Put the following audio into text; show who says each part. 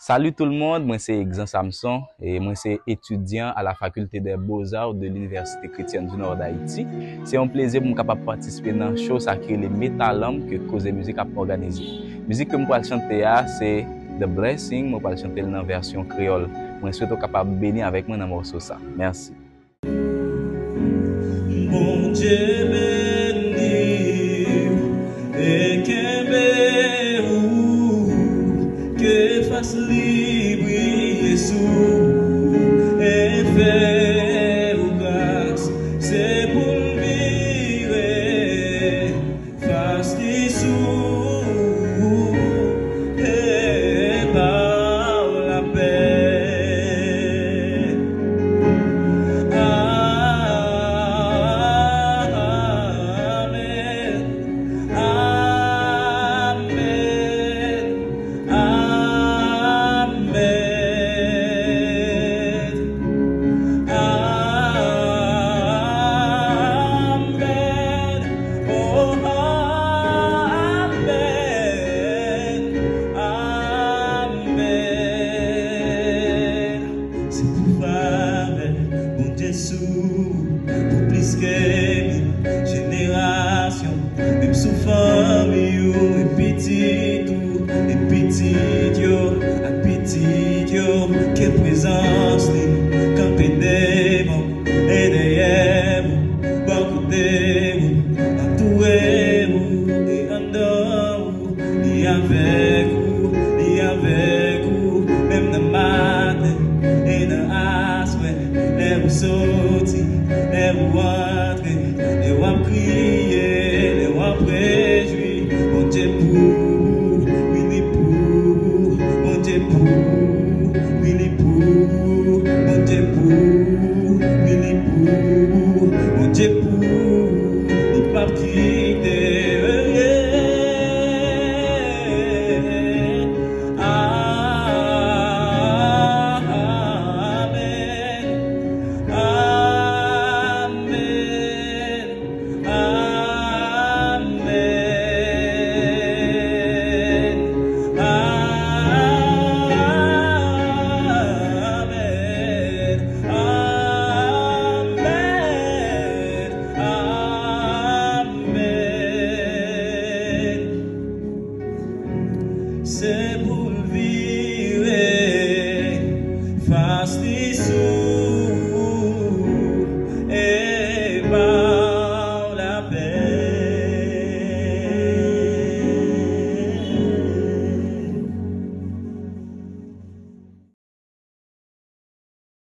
Speaker 1: Salut tout le monde, moi c'est Exan Samson et moi c'est étudiant à la faculté des Beaux-Arts de l'Université chrétienne du Nord d'Haïti. C'est un plaisir pour moi de participer dans show ça qui est les Métalam que Cause Musique a organisé. Musique que moi chanter c'est The Blessing, moi chanter dans version créole. Moi souhaite capable bénir avec moi dans morceau ça. Merci.
Speaker 2: Mon Dieu béni et que fasse libre Jésus et faire grâce, c'est pour vivre face dessous et par la paix. Amen. Pour plus que génération, même sous famille, et petit yo, que présence, quand pédémo, et derrière, bon côté, entouré, et en dehors, et avec vous, même dans matin, et dans aswe, les vous sortis, les vous rentrez.